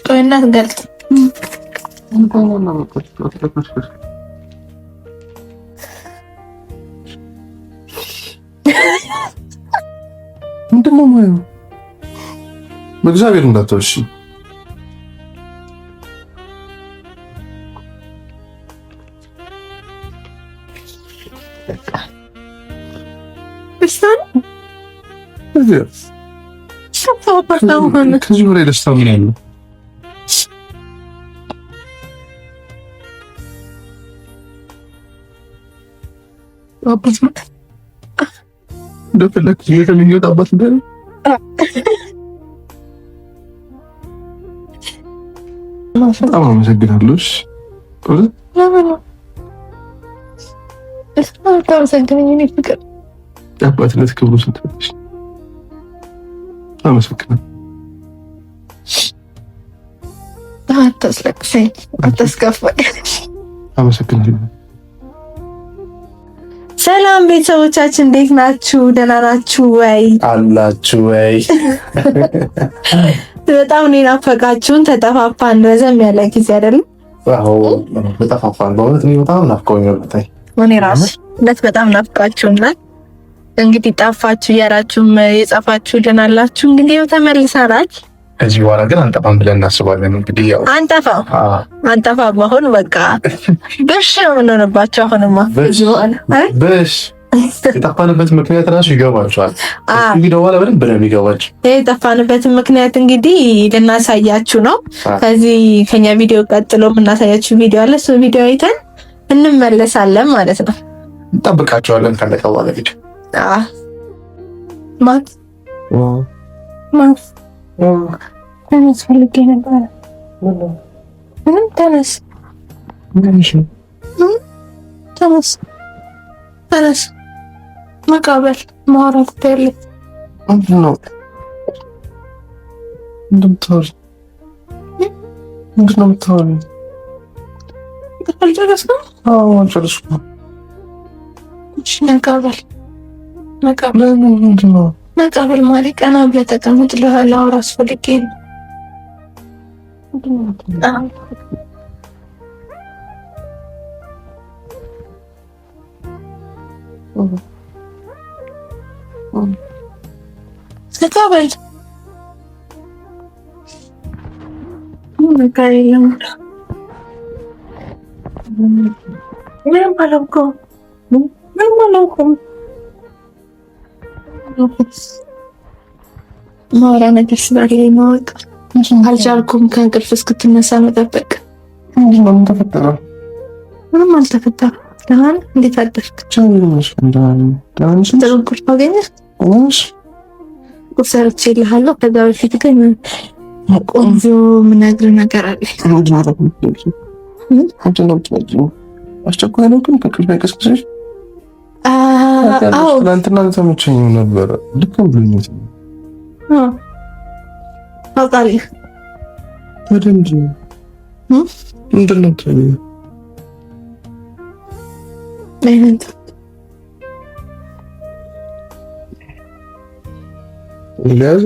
ቆይ እንዳትገልጥ። ምንድን ነው የማየው? በእግዚአብሔር እንዳትወሺ። ከዚህ በላይ ደስታ ምን ያለው? እንደፈለክ የሚወጣ አባት እንደሆነ በጣም አመሰግናለሁ። የአባትነት ክብሩ ስትፈትሽ አመሰግናለሁ። አታስለቅሰኝ፣ አታስከፋኝ። አመሰግናለሁ። ሰላም ቤተሰቦቻችን እንዴት ናችሁ? ደህና ናችሁ ወይ? አላችሁ ወይ? በጣም ነው ናፈቃችሁን። ተጠፋፋን ረዘም ያለ ጊዜ አይደለም? አዎ ተጠፋፋን። በእውነት እኔ በጣም ናፍቀውኛል። እኔ ራሱ እውነት በጣም ናፍቃችሁናል። እንግዲህ ጠፋችሁ እያላችሁም የጻፋችሁልን አላችሁ። እንግዲህ ተመልሰናል። ከዚህ በኋላ ግን አንጠፋም ብለን እናስባለን። እንግዲህ ያው አንጠፋም። አሁን በቃ ብሽ ነው የምንሆንባቸው። አሁንማ ብሽ የጠፋንበት ምክንያት ራሱ ይገባቸዋል። ቪዲዮ በኋላ በደንብ ነው የሚገባቸው። የጠፋንበትን ምክንያት እንግዲህ ልናሳያችሁ ነው። ከዚህ ከኛ ቪዲዮ ቀጥሎ የምናሳያችሁ ቪዲዮ አለ። እሱ ቪዲዮ አይተን እንመለሳለን ማለት ነው። እንጠብቃቸዋለን ካለቀ በኋላ ቪዲዮ ተነስ ፈልጌ ነበረ። ምንም ተነስ ተነስ መቃበል ማውራት ያለ ምንድን ነው? እንደምታወሪ ምንድን ነው የምታወሪ? አልጨረስኩም። አልጨረስኩም። መቃበል ምንድን ነው? መቃበል ማለት ቀና ብለህ ተቀምጥ። ላውራ አስፈልጌ ነው። መቃበል ምንም አላውቅም። ማውራ ነገር ስላለኝ ማወቅ አልቻልኩም። ከእንቅልፍ እስክትነሳ መጠበቅ። ምን ተፈጠረ? ምንም አልተፈጠረም። ደህና ነህ? እንዴት አደርክ? ጥሩ እንቅልፍ አገኘህ? ቁርስ ሰርቼልሃለሁ። ከዛ በፊት ግን ቆንጆ የምነግርህ ነገር አለ። አስቸኳይ ነው ግን ከእንቅልፍ አይቀስቅስሽ? አዎ ትናንትና ተመቸኝ ነበረ። ልክ ብሎኝ አውቃለሁ። በደንብ ምንድን ነው ሊያዝ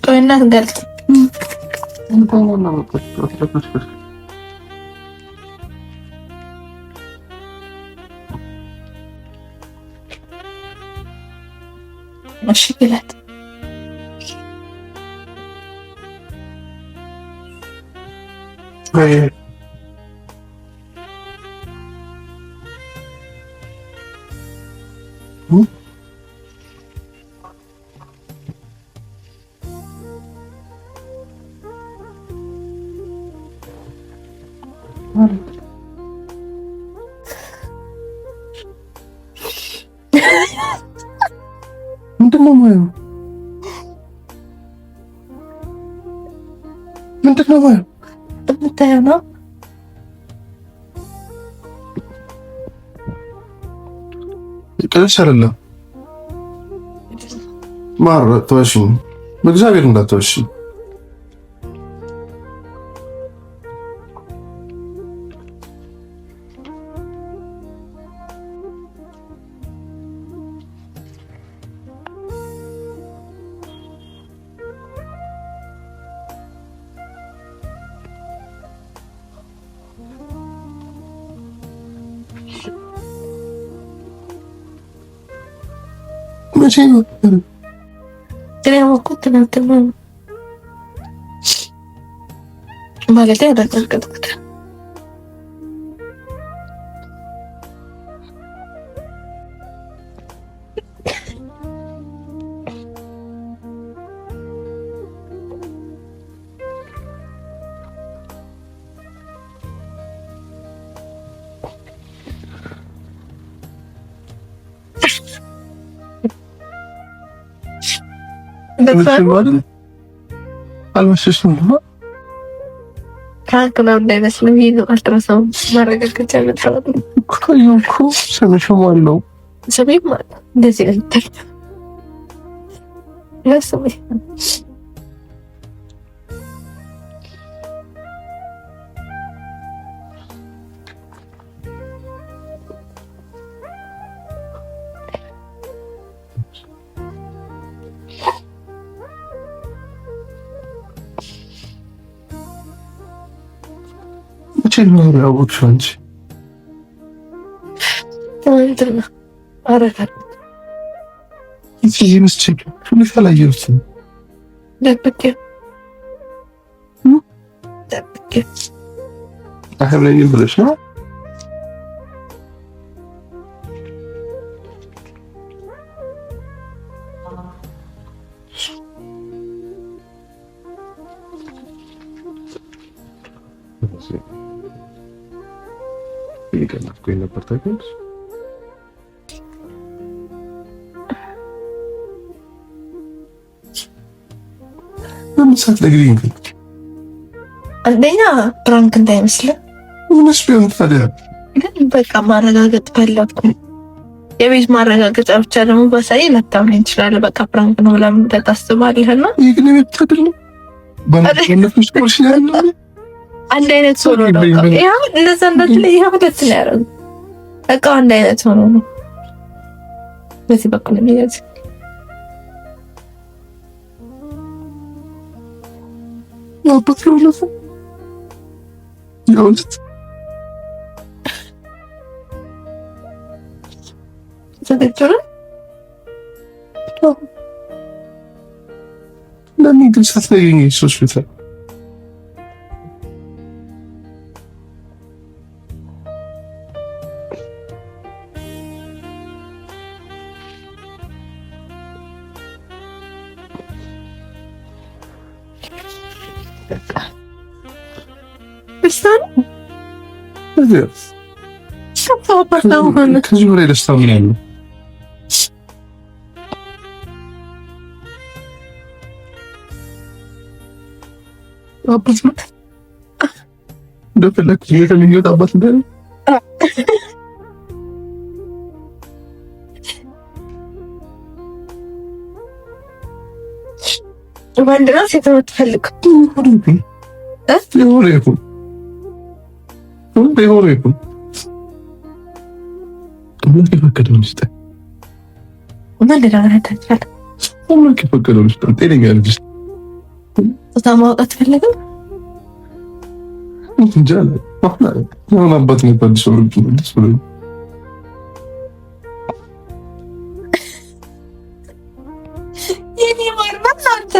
ቆይ እንዳትገልጥ። እሺ ግለጥ። ምንድን ነው የማየው? ምንድን ነው ማለት የምታየው ነው? ቀለሽ አይደለም ማር ተወሽኝ፣ በእግዚአብሔር እንዳትወሽኝ። መቼ ነው ያወኩት? ትናንትና ማለት ያረጋገጥኩት። አልመሸሽም ነው ፍራንክ ነው እንዳይመስልም። ይሄ አልትራሳውንድ ማረጋገጫ መጥራት እኮ ስምሽም አለው ስሜም አለ። እንደዚህ ነው የሚታየው። ለስሜ ነው ያወቅሽው አንቺ? ትናንትና አረጋት እዚህ ምስጭቅ ሁኔታ ላይ ይወስን ደብቄ አህብለኝ ብለሽ ነው ይገናኝ ነበር ታውቂያለሽ? ለምሳሌ ለግሪን አንደኛ ፕራንክ እንዳይመስልህ ምንስ ቢሆን ታዲያ ግን በቃ ማረጋገጥ ፈለኩ። የቤት ማረጋገጫ ብቻ ደግሞ ባሳይ ላታምን ትችላለህ። በቃ ፕራንክ ነው ብላ ምን ታስባለህና ይሄ ግን የቤት አይደለም ባለፈሽ ቁርሽ ያለው አንድ አይነት ሆኖ ነው። ያው እንደዛ እንደለ ይሄው ሁለት ነው ያደረገው። በቃ አንድ አይነት ሆኖ ነው። በዚህ በኩል ነው የሚያዝ ነው በትሮለፈ ያው ዘደችረ ለምን ግን ሳትነግሪኝ ሆስፒታል ከዚህ በላይ ደስታ ምን ያለው? አባት ነው እንደፈለክ የተመኘሁት አባት እንደ ወንድ ነው ሴት ነው የምትፈልገው? የሆነ ይሁን የሆነ ይሁን አምላክ የፈቀደውን ይስጠን። ምን ልናረዳቻለ? አምላክ የፈቀደውን ይስጠን። ጤነኛ ልጅ ጾታ ማወቅ አትፈልግም? እንጃ አሁን አባት ነበር ሊሰሩት ደስ ብሎኝ የኔ ማርማት አንተ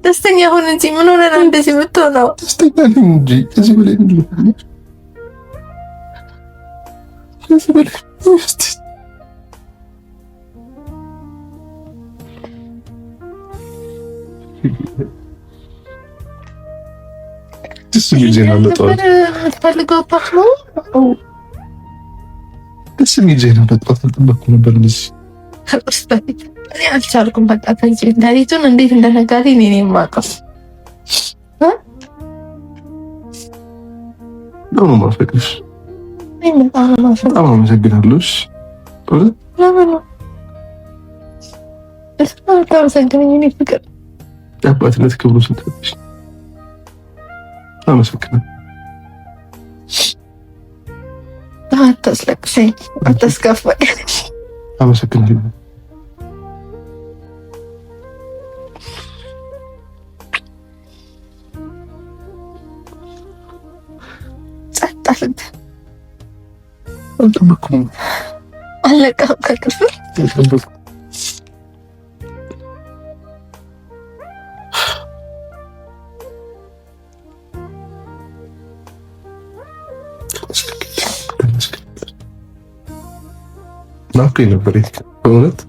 ደስተኛ ሆነ እንጂ ምን ሆነ ነው እንደዚህ የምትሆነው? ደስተኛ ነኝ እንጂ ከዚህ በላይ ምን ልሆን? ከዚህ በላይ ደስ የሚል ዜና መጣሁት። የምትፈልገው አባት ነው? ደስ የሚል ዜና መጣሁት። አልጠበኩም ነበር እንደዚህ። እኔ አልቻልኩም። በቃ ከዚህ ሌሊቱን እንዴት እንደነጋሪ እኔ ነኝ የማውቀው። ነው ማፈቅሽ። በጣም አመሰግናለሁ። ለምን ነው ታመሰግነኝ? ፍቅር የአባትነት ክብሩ ስትሰጥሽ አመሰግናለሁ። አታስለቅሰኝ፣ አታስከፋኝ። አመሰግናለሁ። ጸጥ አልጠበኩም። አለቀም ከክፍል አልጠበኩም። ናፍቀኝ ነበር። በእውነት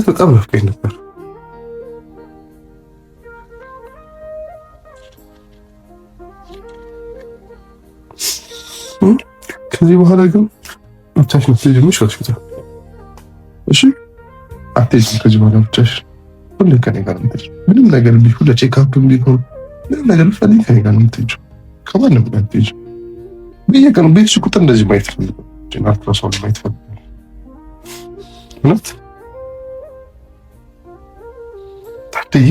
በጣም ናፍቀኝ ነበር። ከዚህ በኋላ ግን ብቻሽን አትሄጂም ሆስፒታል። እሺ አትሄጂም ከዚህ በኋላ ብቻሽን። ሁሌ ከኔ ጋር ነው የምትሄጂው። ምንም ነገር ቢሆን ለቼክአፕም ቢሆን ምንም ነገር ቢፈልግ ከኔ ጋር ነው የምትሄጂው። ከማንም ጋር አትሄጂም። በየቀኑ ቤትሽ ቁጥር እንደዚህ ማየት ፈልጋለሁ። አልትራሳውንድ ማየት ፈልጋለሁ። እውነት ታድይ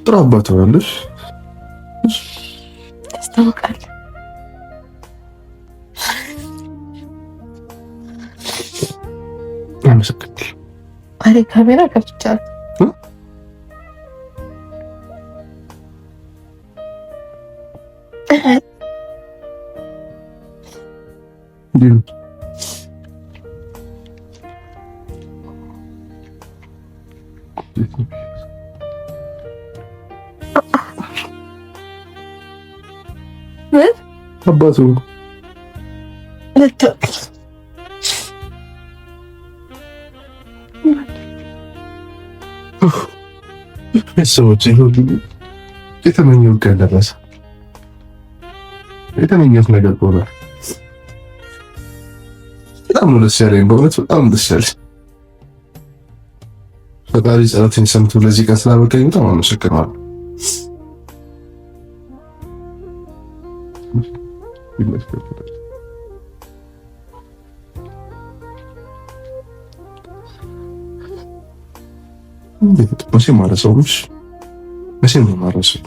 ጥሩ አባት ሆነልሽ። ያስታውቃል። አመሰግናለሁ። አሬ ካሜራ ከፍቻለሁ። አባቱ ቤተሰቦች የተመኘው ቀን ደረሰ። የተመኘሁት ነገር ሆነ። በጣም ነው ደስ ያለኝ። በእውነት በጣም ደስ ያለኝ። ፈጣሪ ጸሎቴን ሰምቶ ለዚህ ቀን ስላበቃኝ በጣም አመሰግናለሁ። መቼም አልረሳውም። መቼም ነው የማልረሳው።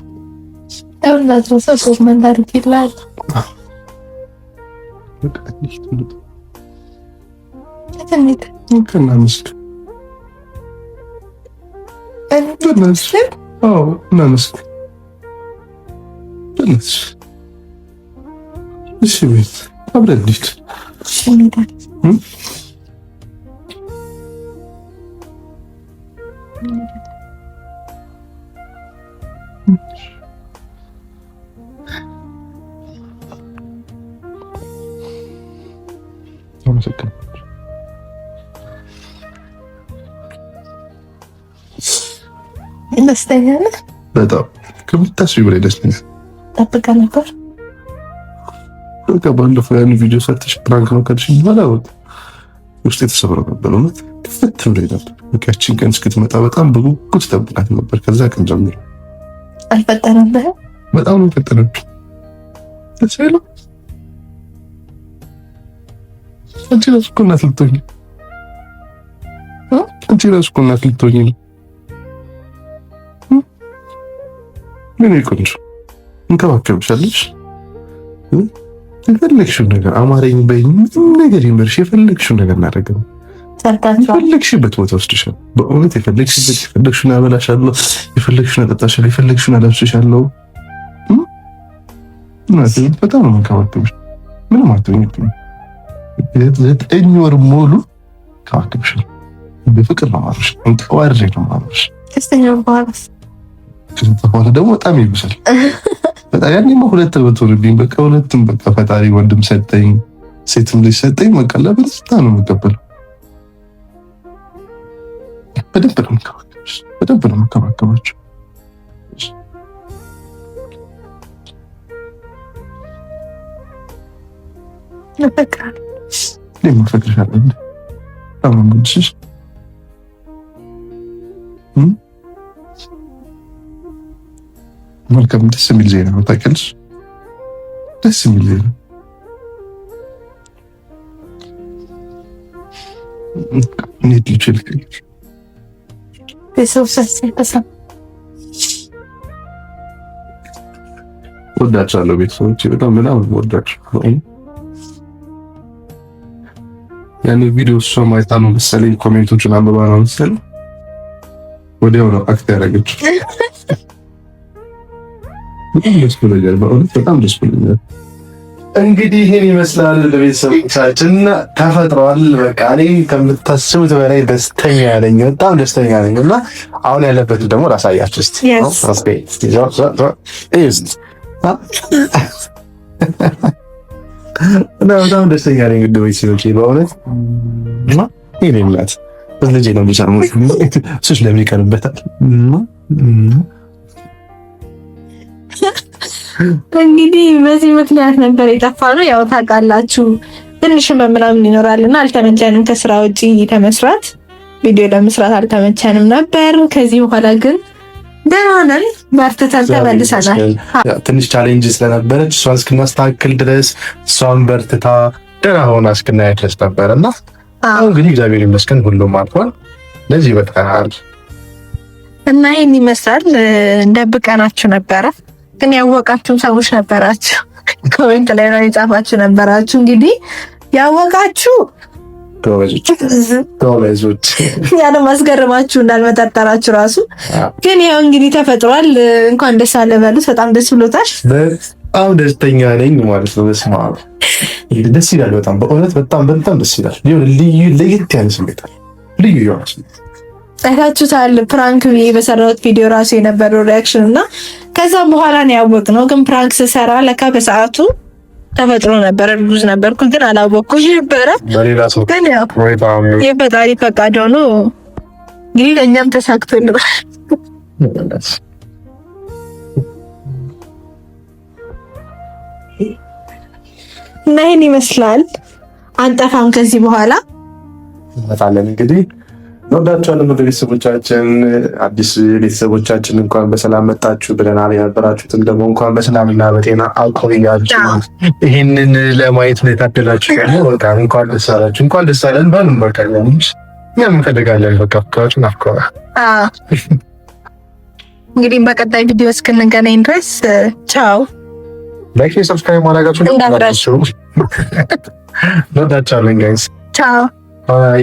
እሺ ቤት አብረን እንሂድ። ደስተኛ ነህ? በጣም ከምታስቢው በላይ ደስተኛ። ጠብቀህ ነበር? በቃ ባለፈው ያን ቪዲዮ ሰርተሽ ፕራንክ ነው ካልሽኝ በኋላ ውስጤ ተሰብሮ ነበር። እውነት ክፍት ብሎኝ ነበር። በቃ ያቺን ቀን እስክትመጣ በጣም በጉጉት ጠብቃት ነበር። ከዛ ቀን ጀምሮ አልፈጠረብህም? በጣም ነው የፈጠረብኝ። ደስ አይልም? አንቺ እራሱ እኮ እናት ልትሆኚ ነው። አንቺ እራሱ እኮ እናት ልትሆኚ ነው። ምን ይቆንጆ እንከባከብሻለሽ። የፈለግሽውን ነገር አማረኝ በይኝ፣ ምንም ነገር ይመርሽ፣ የፈለግሽውን ነገር እናደርጋለን። የፈለግሽበት ቦታ ወስድሻለሁ። በእውነት የፈለግሽውን አበላሻለሁ፣ የፈለግሽውን አጠጣሻለሁ፣ የፈለግሽውን አለብስሻለሁ። በጣም ነው የምንከባከብሽ። ምንም አትሆኝብኝም። 9 ወር ሙሉ እንከባከብሻለሁ። በፍቅር ነው የማኖርሽ፣ ተዋርጄ ነው የማኖርሽ። ከዛ በኋላ ደግሞ በጣም ይብሳል። በጣም ያኔማ 2 ዓመት ሆነብኝ። በቃ 2ም በቃ ፈጣሪ ወንድም ሰጠኝ። ሴትም ልጅ ሰጠኝ መቀላ በደስታ ነው የምቀበለው። በደንብ ነው የምንከባከባቸው። መልካም ደስ የሚል ዜና ነው ታውቂያለሽ? ደስ የሚል ዜና ወዳችኋለሁ ቤተሰቦቼ፣ በጣም ወዳችሁ። ያኔ ቪዲዮ እሷ ማይታ ነው መሰለኝ ኮሜንቶችን አንብባ ነው መሰለኝ ወዲያው ነው አክት ያደረገችው። በጣም ደስ ብሎኛል፣ በእውነት በጣም ደስ ብሎኛል። እንግዲህ ይሄን ይመስላል ለቤተሰቦቻችን ተፈጥሯል። በቃ እኔ ከምታስቡት በላይ ደስተኛ ነኝ፣ በጣም ደስተኛ ነኝ። እና አሁን ያለበት ደግሞ ላሳያችሁ እስቲ። በጣም ደስተኛ ነኝ ግድ ቤተሰቦቼ በእውነት ይሄን ይምላት ልጄ ነው ብቻ ነው እሱስ ለምን ይቀርበታል? እንግዲህ በዚህ ምክንያት ነበር የጠፋነው። ያው ታውቃላችሁ ትንሽ ምናምን ይኖራልና አልተመቸንም። ከስራ ውጪ ተመስራት ቪዲዮ ለመስራት አልተመቸንም ነበር። ከዚህ በኋላ ግን ደህና ነን፣ በርትተን ተመልሰናል። ትንሽ ቻሌንጅ ስለነበረች እሷን እስክናስተካክል ድረስ እሷን በርትታ ደህና ሆና እስክናይ ድረስ ነበርና አሁን እንግዲህ እግዚአብሔር ይመስገን ሁሉም አልፏል። ለዚህ በቃናል እና ይሄን ይመስላል። እንደብቀናችሁ ነበረ ግን ያወቃችሁ ሰዎች ነበራችሁ። ኮሜንት ላይ ነው የጻፋችሁ ነበራችሁ። እንግዲህ ያወቃችሁ ጎበዞች ያለ ማስገረማችሁ እንዳልመጠጠራችሁ ራሱ ግን ያው እንግዲህ ተፈጥሯል። እንኳን ደስ አለ በሉት። በጣም ደስ ብሎታል። በጣም ደስተኛ ነኝ ማለት ነው። በስመ አብ ደስ ይላል። በጣም በእውነት በጣም ደስ ይላል። ልዩ ለየት ያለ ስሜት አለ። ልዩ የሆነ ስሜት አይታችሁታል። ፕራንክ ብዬ በሰራሁት ቪዲዮ ራሱ የነበረው ሪያክሽን እና ከዛ በኋላ ነው ያወቅነው። ግን ፕራንክ ስሰራ ለካ በሰዓቱ ተፈጥሮ ነበር። እርጉዝ ነበርኩ ግን አላወቅኩኝ ነበረ። ግን ያው የፈጣሪ ፈቃድ ሆኖ እንግዲህ ለእኛም ተሳክቶልናል። እና ይሄን ይመስላል። አንጠፋም ከዚህ በኋላ እንመጣለን እንግዲህ እንወዳችኋለን ቤተሰቦቻችን። አዲስ ቤተሰቦቻችን እንኳን በሰላም መጣችሁ ብለናል። የነበራችሁትም ደግሞ እንኳን በሰላምና በጤና አቆያችሁ። ይህንን ለማየት ነው የታደላችሁ። በቃ እንኳን ደስ አላችሁ፣ እንኳን ደስ አለን። ባሉም በቃ እኛም እንፈልጋለን። በቃ ፍቅራችሁ ናፍቀዋል። እንግዲህ በቀጣይ ቪዲዮ እስክንገናኝ ድረስ ቻው። ላይክ፣ ሰብስክራይብ ማድረጋችሁን እንዳትረሱ። እንወዳችኋለን ጋይስ። ቻው ባይ።